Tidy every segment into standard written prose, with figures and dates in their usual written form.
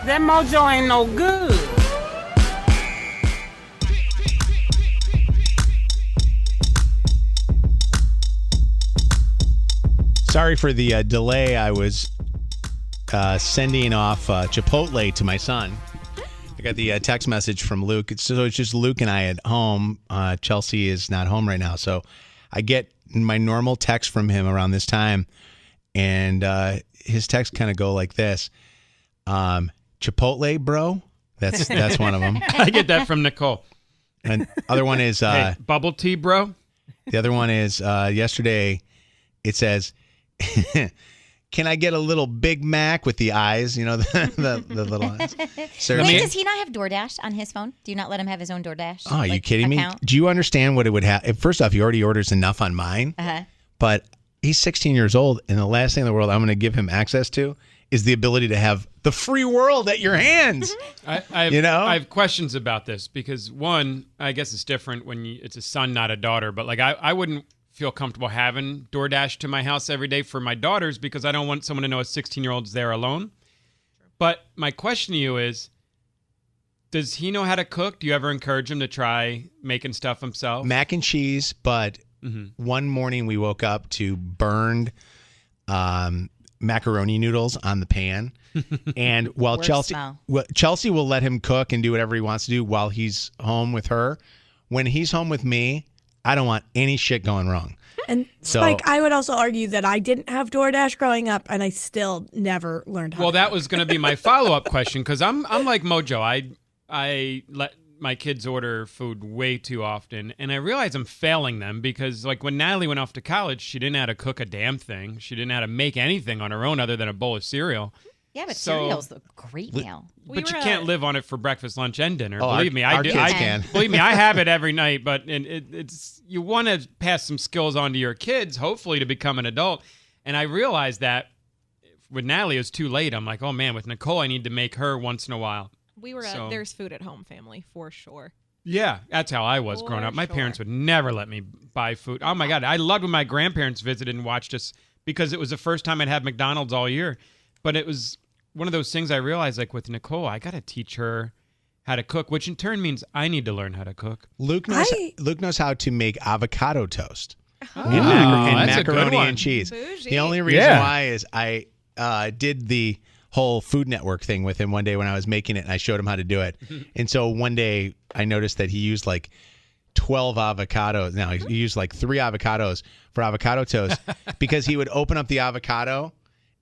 That mojo ain't no good. Sorry for the delay. I was sending off Chipotle to my son. I got the text message from Luke. So it's just Luke and I at home. Chelsea is not home right now. So I get my normal text from him around this time. And his texts kind of go like this. Chipotle, bro. That's one of them. I get that from Nicole. And other one is... hey, bubble tea, bro. The other one is yesterday it says... Can I get a little Big Mac with the eyes? You know, the little eyes. Wait, does he not have DoorDash on his phone? Do you not let him have his own DoorDash? Oh, are you kidding account? me? Do you understand what it would have? First off, he already orders enough on mine. But he's 16 years old, and the last thing in the world I'm going to give him access to is the ability to have the free world at your hands. I have questions about this because, one, I guess it's different when it's a son, not a daughter. But like I wouldn't feel comfortable having DoorDash to my house every day for my daughters because I don't want someone to know a 16-year-old's there alone. But my question to you is, does he know how to cook? Do you ever encourage him to try making stuff himself? Mac and cheese, but one morning we woke up to burned macaroni noodles on the pan. And while Chelsea will let him cook and do whatever he wants to do while he's home with her, when he's home with me, I don't want any shit going wrong. And Spike, I would also argue that I didn't have DoorDash growing up, and I still never learned how to that cook. was going to be my follow-up question, because I'm like Mojo. I let my kids order food way too often, and I realize I'm failing them because, like, when Natalie went off to college, she didn't know how to cook a damn thing. She didn't know how to make anything on her own other than a bowl of cereal. Yeah, but cereal's a great meal. But you can't live on it for breakfast, lunch, and dinner. Oh, Believe me, our kids can. Believe me, I have it every night. But it's you want to pass some skills on to your kids, hopefully, to become an adult. And I realized that with Natalie, it was too late. I'm like, oh man, with Nicole, I need to make her once in a while. We were a there's food at home family for sure. Yeah, that's how I was growing up. My parents would never let me buy food. Oh my God, I loved when my grandparents visited and watched us because it was the first time I'd had McDonald's all year. But it was one of those things I realized, like with Nicole, I got to teach her how to cook, which in turn means I need to learn how to cook. Luke knows how to make avocado toast and that's a good macaroni one. and cheese. Bougie. The only reason why is I did the whole Food Network thing with him one day when I was making it, and I showed him how to do it. And so one day I noticed that he used like 12 avocados. Now he used like 3 avocados for avocado toast because he would open up the avocado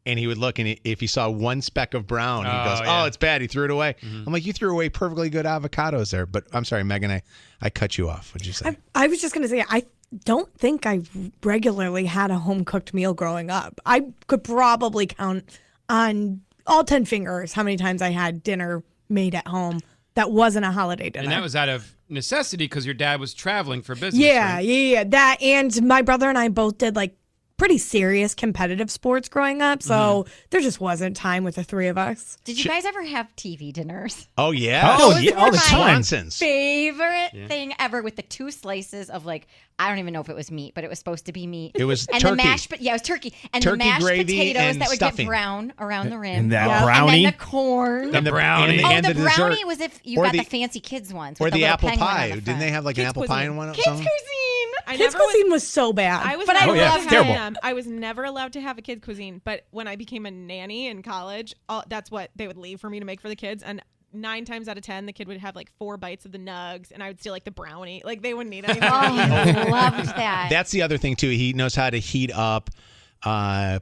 and he would look, and if he saw one speck of brown, he goes, oh, it's bad. He threw it away. I'm like, you threw away perfectly good avocados there. But I'm sorry, Megan, I cut you off. What'd you say? I was just going to say, I don't think I regularly had a home-cooked meal growing up. I could probably count on all 10 fingers how many times I had dinner made at home that wasn't a holiday dinner. And that was out of necessity because your dad was traveling for business. Yeah, right? yeah. That, and my brother and I both did like pretty serious competitive sports growing up, so there just wasn't time with the 3 of us. Did you guys ever have TV dinners? Oh, yeah. Those were all the my time. favorite thing ever, with the 2 slices of, like, I don't even know if it was meat, but it was supposed to be meat. It was and turkey. The mashed, it was turkey. And Turkey, the mashed gravy, potatoes and that would stuffing. get brown around the rim. And that brownie. And then the corn. The brownie. the dessert. brownie was if you Or got the- the fancy kids ones. Or with the little apple penguin on pie. the Didn't front. they have like Kids an apple pie in one? Kids cuisine. Kids cuisine was so bad. I was But I never loved allowed to terrible. have- I was never allowed to have a kid cuisine, but when I became a nanny in college, that's what they would leave for me to make for the kids. And 9 times out of 10, the kid would have like 4 bites of the nugs, and I would steal like the brownie. Like they wouldn't eat anything. Oh, loved that. That's the other thing too. He knows how to heat up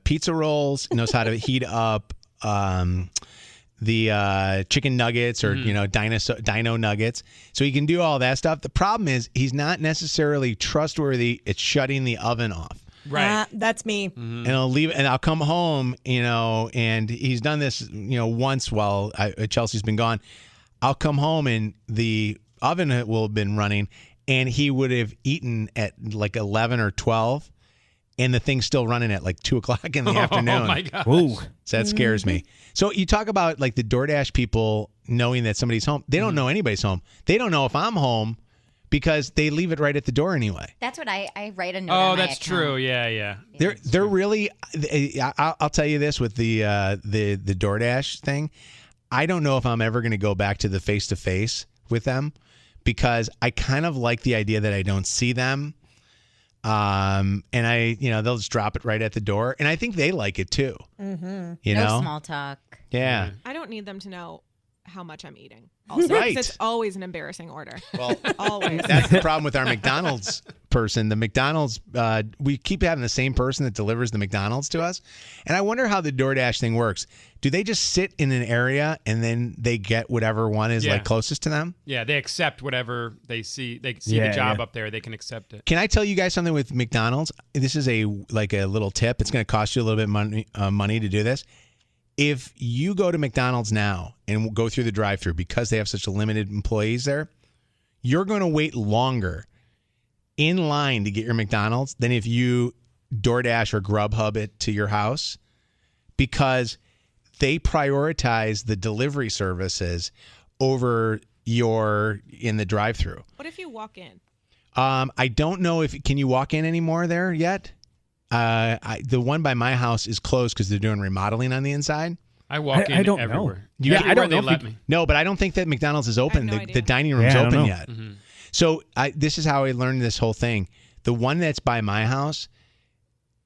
pizza rolls. Knows how to heat up the chicken nuggets or dino nuggets. So he can do all that stuff. The problem is he's not necessarily trustworthy at shutting the oven off. Right. That's me. And I'll leave, and I'll come home, and he's done this, once while Chelsea's been gone. I'll come home and the oven will have been running, and he would have eaten at like 11 or 12, and the thing's still running at like 2 o'clock in the afternoon. Oh my God. Ooh. So that scares me. So you talk about like the DoorDash people knowing that somebody's home. They don't know anybody's home. They don't know if I'm home because they leave it right at the door anyway. That's what I write a note on my that's account. true. Yeah. They're really. I'll tell you this with the DoorDash thing. I don't know if I'm ever going to go back to the face-to-face with them because I kind of like the idea that I don't see them. And they'll just drop it right at the door. And I think they like it too. Mm-hmm. You no know? small talk. Yeah. I don't need them to know how much I'm eating. Also, Right. It's always an embarrassing order. Well, Always. that's the problem with our McDonald's person. The McDonald's, we keep having the same person that delivers the McDonald's to us. And I wonder how the DoorDash thing works. Do they just sit in an area and then they get whatever one is like closest to them? Yeah, they accept whatever they see. They see the job up there. They can accept it. Can I tell you guys something with McDonald's? This is a little tip. It's going to cost you a little bit money to do this. If you go to McDonald's now and go through the drive-thru because they have such limited employees there, you're going to wait longer in line to get your McDonald's than if you DoorDash or Grubhub it to your house because they prioritize the delivery services over in the drive-thru. What if you walk in? I don't know can you walk in anymore there yet? The one by my house is closed because they're doing remodeling on the inside. I walk in I don't everywhere. know. I don't know. They let me. No, but I don't think that McDonald's is open. I have no The idea. dining room's I don't open know. yet. Mm-hmm. So this is how I learned this whole thing. The one that's by my house,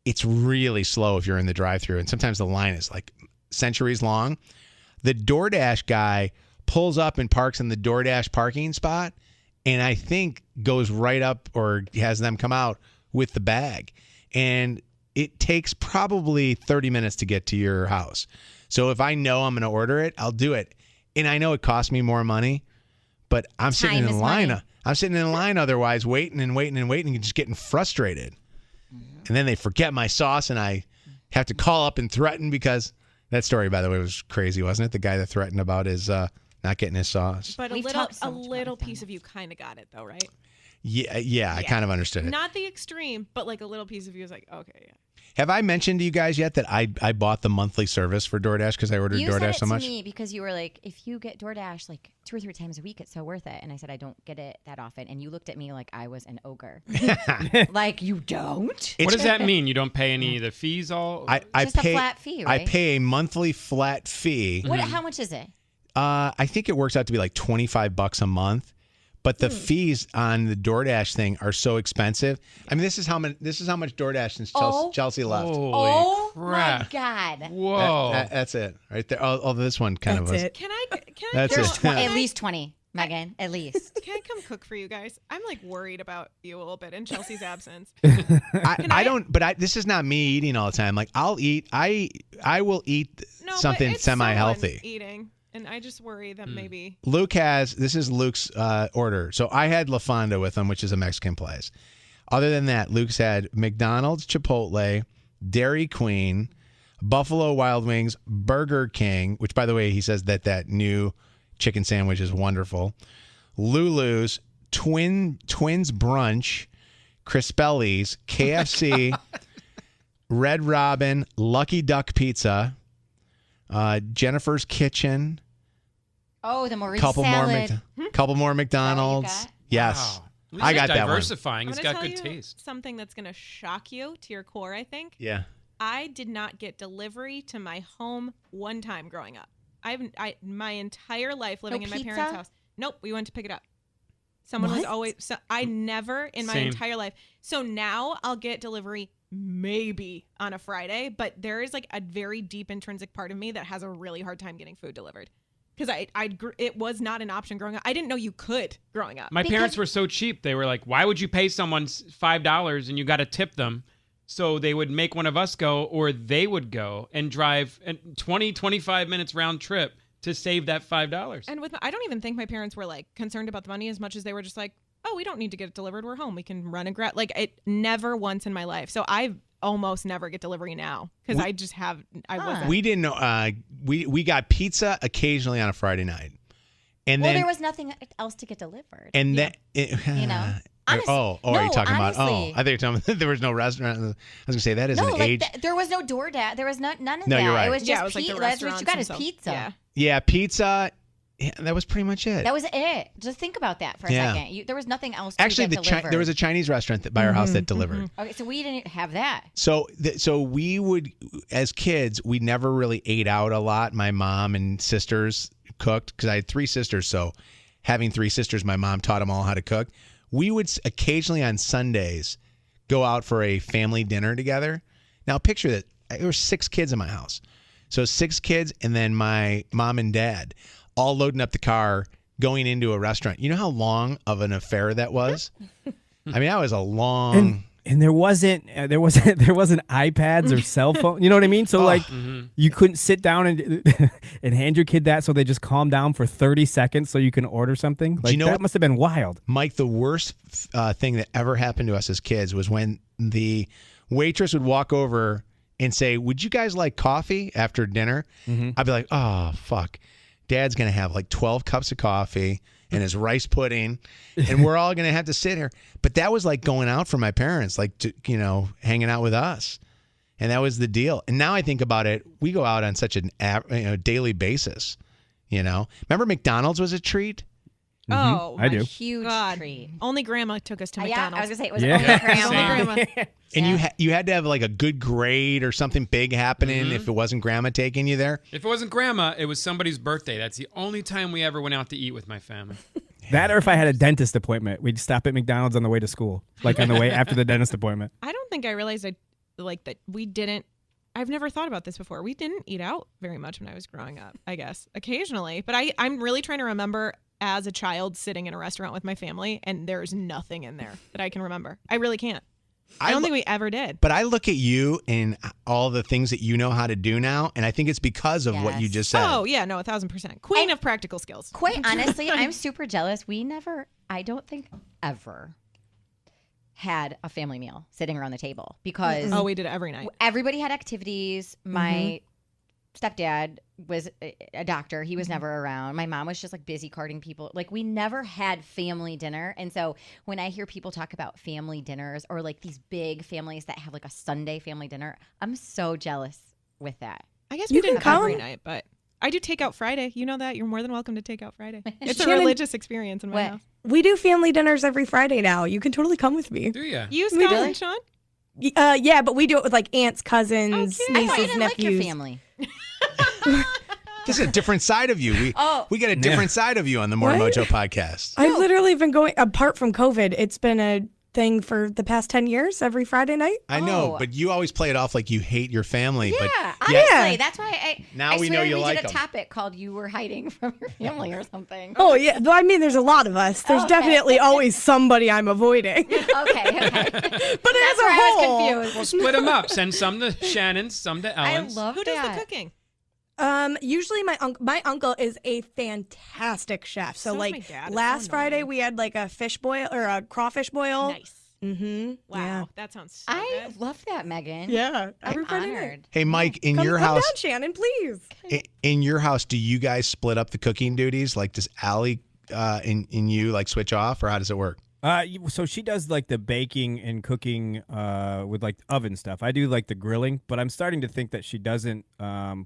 it's really slow if you're in the drive-thru, and sometimes the line is like centuries long. The DoorDash guy pulls up and parks in the DoorDash parking spot, and I think goes right up or has them come out with the bag. And it takes probably 30 minutes to get to your house. So if I know I'm going to order it, I'll do it. And I know it costs me more money, but I'm sitting Time in is line. money. I'm sitting in line otherwise, waiting and just getting frustrated. And then they forget my sauce, and I have to call up and threaten because that story, by the way, was crazy, wasn't it? The guy that threatened about his not getting his sauce. But We've a talked so much about little McDonald's. piece of you kind of got it though, right? Yeah, I kind of understood it. Not the extreme, but like a little piece of you is like, okay, yeah. Have I mentioned to you guys yet that I bought the monthly service for DoorDash because I ordered You DoorDash said it so much? to me because you were like, if you get DoorDash like 2 or 3 times a week, it's so worth it. And I said, I don't get it that often. And you looked at me like I was an ogre. Like, you don't? What does that mean? You don't pay any of the fees? I Just a pay flat fee, I right? pay a monthly flat fee. How much is it? I think it works out to be like $25 a month. But the fees on the DoorDash thing are so expensive. I mean, this is how much DoorDash since Chelsea left. Oh, crap. my God. Whoa. That's it right there. Although this one kind of That's was. it. Can I That's There's it. 20, at least 20, Megan. At least. Can I come cook for you guys? I'm like worried about you a little bit in Chelsea's absence. I don't. But this is not me eating all the time. Like I'll eat. I will eat No, something but it's semi-healthy. someone eating, and I just worry that maybe. This is Luke's order. So I had La Fonda with him, which is a Mexican place. Other than that, Luke's had McDonald's, Chipotle, Dairy Queen, Buffalo Wild Wings, Burger King, which, by the way, he says that new chicken sandwich is wonderful, Lulu's, Twins Brunch, Crispelli's, KFC, Red Robin, Lucky Duck Pizza, Jennifer's Kitchen, Oh, the Maurice couple salad. more McDonald's. got? Yes. Wow. At least I he's got that one. diversifying. I'm He's gonna got tell good you taste. something that's gonna shock you to your core. I think Yeah. I did not get delivery to my home one time growing up. My entire life living in my pizza? parents' house. Nope, we went to pick it up. Someone was What? always. So I never in my Same. entire life. So now I'll get delivery maybe on a Friday, but there is like a very deep intrinsic part of me that has a really hard time getting food delivered because it was not an option growing up. I didn't know you could growing up. My Because- parents were so cheap. They were like, why would you pay someone $5 and you got to tip them? So they would make one of us go, or they would go and drive 20, 25 minutes round trip to save that $5. And I don't even think my parents were like concerned about the money as much as they were just like, oh, we don't need to get it delivered. We're home. We can run and grab. Like it never once in my life. So I almost never get delivery now because I just have. I wasn't. We didn't know. We got pizza occasionally on a Friday night, and Well, then there was nothing else to get delivered. and then You know? are you talking about? Oh, honestly. I think you're talking about there was no restaurant. I was gonna say that is No, an like age. there was no DoorDash. There was none of No, that. you're right. It was just Yeah, it was like the pizza. That's what restaurants you got is themselves. pizza. Yeah. Yeah, pizza. Yeah, that was pretty much it. That was it. Just think about that for a Yeah. second. There was nothing else to Actually, get delivered. there was a Chinese restaurant by our house that delivered. Okay, so we didn't have that. So we would, as kids, we never really ate out a lot. My mom and sisters, cooked, because I had 3 sisters, so having 3 sisters, my mom taught them all how to cook. We would occasionally on Sundays go out for a family dinner together. Now picture that there were 6 kids in my house. So 6 kids and then my mom and dad all loading up the car, going into a restaurant. You know how long of an affair that was? I mean, that was a long... And there wasn't iPads or cell phone. You know what I mean? So you couldn't sit down and hand your kid that so they just calm down for 30 seconds so you can order something. Like, that must have been wild. Mike, the worst thing that ever happened to us as kids was when the waitress would walk over and say, "Would you guys like coffee after dinner?" I'd be like, "Oh, fuck. Dad's going to have like 12 cups of coffee and his rice pudding, and we're all going to have to sit here." But that was like going out for my parents, like, hanging out with us. And that was the deal. And now I think about it, we go out on such a daily basis, Remember McDonald's was a treat? Oh, I do. Huge treat. Only grandma took us to Yeah, McDonald's. I was gonna say it was only grandma. And you had to have like a good grade or something big happening if it wasn't grandma taking you there. If it wasn't grandma, it was somebody's birthday. That's the only time we ever went out to eat with my family. That or if I had a dentist appointment, we'd stop at McDonald's on the way to school, like on the way after the dentist appointment. I don't think I realized that we didn't. I've never thought about this before. We didn't eat out very much when I was growing up, I guess, occasionally. But I'm really trying to remember as a child sitting in a restaurant with my family, and there's nothing in there that I can remember. I really can't. I don't think we ever did. But I look at you and all the things that you know how to do now, and I think it's because of what you just said. Oh, yeah, no, 1,000%. Queen of practical skills. Quite honestly, I'm super jealous. I don't think ever had a family meal sitting around the table because we did it every night. Everybody had activities. My stepdad was a doctor. He was never around. My mom was just like busy carting people. Like, we never had family dinner. And so when I hear people talk about family dinners or like these big families that have like a Sunday family dinner, I'm so jealous with that. I guess we didn't come every night, but I do Takeout Friday. You know that. You're more than welcome to Takeout Friday. It's a religious experience in my house. We do family dinners every Friday now. You can totally come with me. Do you? You, Scott and Sean? Yeah, but we do it with like aunts, cousins, I thought you nieces, didn't like your nephews. family. This is a different side of you. We get a different side of you on the More Mojo podcast. I've literally been going, apart from COVID, it's been a thing for the past 10 years, every Friday night. I know, but you always play it off like you hate your family. Yeah, but honestly, that's why Now we know you like we did them. a topic called "You Were Hiding from Your Family" or something. Oh, yeah. Well, I mean, there's a lot of us. There's definitely always somebody I'm avoiding. Okay. But That's as where a I was whole, confused. We'll split them up. Send some to Shannon, some to I Ellen's. love Who that. does the cooking? Usually my uncle is a fantastic chef. So So is like my dad. It's last so Friday annoying. we had like a fish boil or a crawfish boil. Nice. Mm-hmm. Wow. Yeah. That sounds so I good. love that, Megan. Yeah. I'm Every Friday night. honored. Hey, Mike, in Come your down, house, Shannon, please. in your house, do you guys split up the cooking duties? Like, does Allie and you like switch off, or how does it work? So she does like the baking and cooking with like oven stuff. I do like the grilling, but I'm starting to think that she doesn't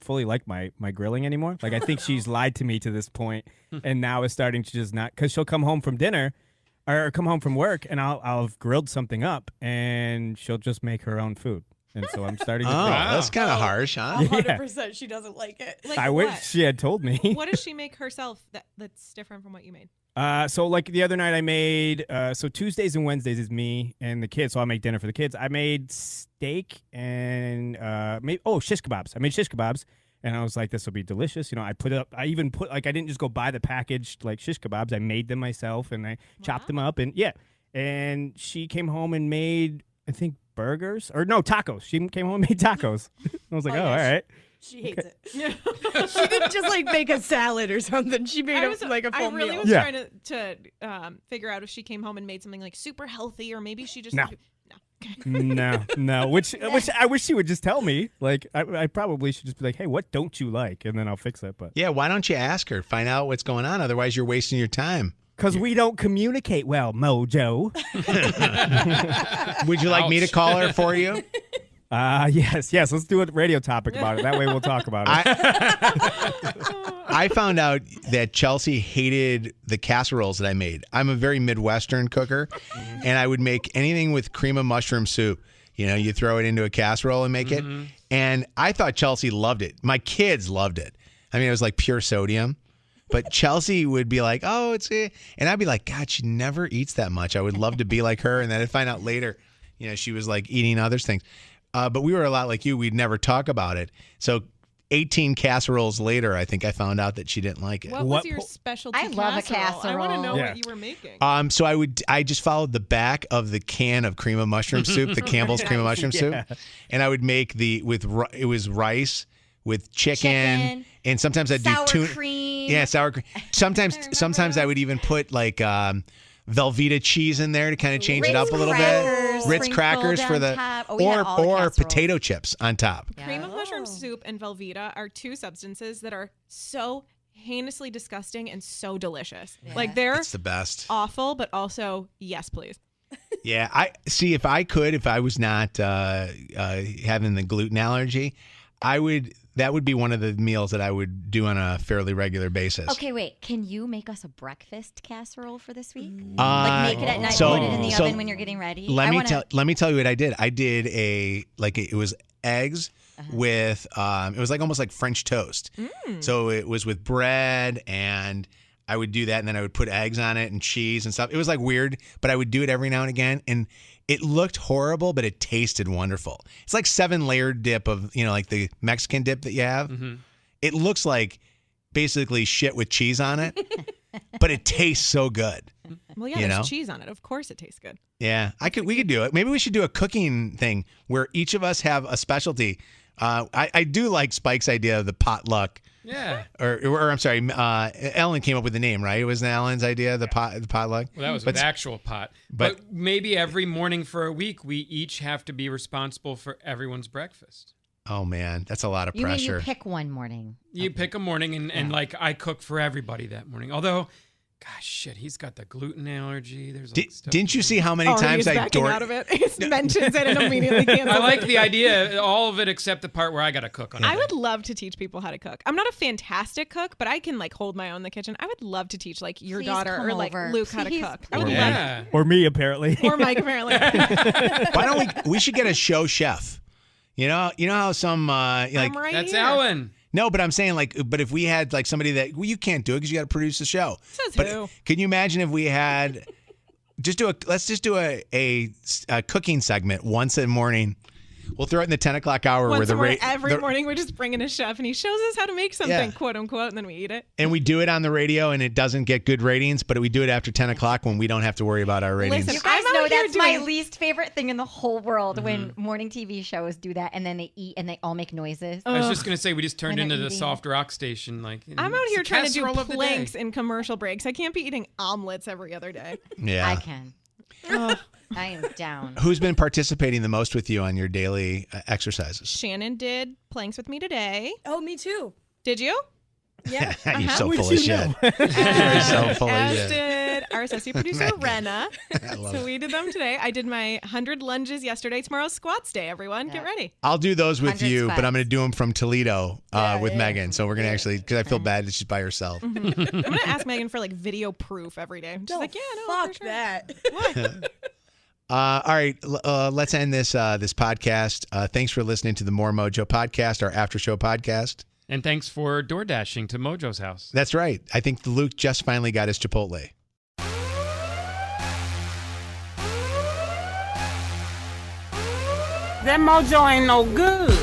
fully like my grilling anymore. Like, I think she's lied to me to this point, and now is starting to just not, because she'll come home from dinner or come home from work and I'll have grilled something up and she'll just make her own food. And so I'm starting to think, That's kind of harsh, huh? 100% she doesn't like it. Like I what? wish she had told me. What does she make herself that's different from what you made? So like the other night I made, so Tuesdays and Wednesdays is me and the kids. So I make dinner for the kids. I made steak and shish kebabs. I made shish kebabs and I was like, this will be delicious. I I didn't just go buy the packaged like shish kebabs. I made them myself and I chopped them up and she came home and made, I think, burgers or no, tacos. She came home and made tacos. I was like, all right. She hates it. She didn't just like make a salad or something. She made a full I really meal. was trying to figure out if she came home and made something like super healthy, or maybe she just No. No. Which I wish she would just tell me. Like, I probably should just be like, hey, what don't you like? And then I'll fix it. But Yeah, why don't you ask her? Find out what's going on. Otherwise, you're wasting your time. because we don't communicate well, Mojo. Would you like me to call her for you? Yes. Let's do a radio topic about it. That way we'll talk about it. I found out that Chelsea hated the casseroles that I made. I'm a very Midwestern cooker, and I would make anything with cream of mushroom soup. You throw it into a casserole and make it. And I thought Chelsea loved it. My kids loved it. I mean, it was like pure sodium. But Chelsea would be like, oh, and I'd be like, God, she never eats that much. I would love to be like her. And then I'd find out later, she was like eating other things. But we were a lot like you. We'd never talk about it. So 18 casseroles later, I think I found out that she didn't like it. What was your specialty? I love a casserole. I want to know Yeah. what you were making. So I just followed the back of the can of cream of mushroom soup, the Campbell's cream of mushroom soup, and I would make it was rice with chicken, and sometimes I'd do sour cream. Yeah, sour cream. Sometimes I would even put like Velveeta cheese in there to kind of change it up a little bit. Ritz crackers for the or potato chips on top. Yeah. Cream of mushroom soup and Velveeta are two substances that are so heinously disgusting and so delicious. Yeah. Like they're It's the best. awful, but also yes, please. Yeah, I see. If I was not having the gluten allergy, that would be one of the meals that I would do on a fairly regular basis. Okay, wait. Can you make us a breakfast casserole for this week? Like make it at night, so- put it in the so oven when you're getting ready. Let me tell you what I did. I did it was eggs with it was like almost like French toast. So it was with bread, and I would do that, and then I would put eggs on it and cheese and stuff. It was like weird, but I would do it every now and again, and it looked horrible, but it tasted wonderful. It's like 7-layered dip of, like the Mexican dip that you have. Mm-hmm. It looks like basically shit with cheese on it, but it tastes so good. Well, yeah, there's cheese on it. Of course, it tastes good. Yeah, we could do it. Maybe we should do a cooking thing where each of us have a specialty. I do like Spike's idea of the potluck. Yeah. Or I'm sorry, Ellen came up with the name, right? It was Ellen's idea, the potluck. Well, that was with actual pot. But maybe every morning for a week, we each have to be responsible for everyone's breakfast. Oh man, that's a lot of You mean pressure. you pick one morning? You pick a morning, and like I cook for everybody that morning. Although, gosh, shit, he's got the gluten allergy. There's like stuff. Didn't you see how many times he's I backing out of it. He mentions it and immediately cancels I like it. the idea, all of it except the part where I got to cook on it. I would love to teach people how to cook. I'm not a fantastic cook, but I can like hold my own in the kitchen. I would love to teach like your Please daughter come or like over. Luke how to Please, cook. I would Yeah. Or me, apparently. love, or Mike apparently. Why don't we should get a show chef? You know how some like I'm right That's here. Ellen. no, but I'm saying but if we had like somebody that you can't do it because you got to produce the show. Says But who? can you imagine if we had let's just do a cooking segment once a morning. We'll throw it in the 10 o'clock hour Once where a morning, every morning we just bring in a chef and he shows us how to make something, Yeah. quote unquote, and then we eat it. and we do it on the radio and it doesn't get good ratings, but we do it after 10 o'clock when we don't have to worry about our ratings. Listen, You guys I'm know out here that's my doing- least favorite thing in the whole world when morning TV shows do that and then they eat and they all make noises. I was just going to say, we just turned When they're into the eating. soft rock station. Like I'm out it's here the trying to do casserole of the day. planks in commercial breaks. I can't be eating omelets every other day. Yeah. I can. I am down. Who's been participating the most with you on your daily exercises? Shannon did planks with me today. Oh, me too. Did you? Yeah. You're so How would full of you shit. know? You're so full of As shit. did our associate producer, Renna. I love So it. we did them today. I did my 100 lunges yesterday. Tomorrow's squats day, everyone. Get ready. I'll do those with 100 you, but I'm spots. going to do them from Toledo with yeah. Megan. So we're going to actually, because I feel bad that she's by herself. I'm going to ask Megan for like video proof every day. She's like, yeah, no, fuck for sure. that. All right, let's end this podcast. Thanks for listening to the More Mojo podcast, our after show podcast. And thanks for door dashing to Mojo's house. That's right. I think Luke just finally got his Chipotle. That mojo ain't no good.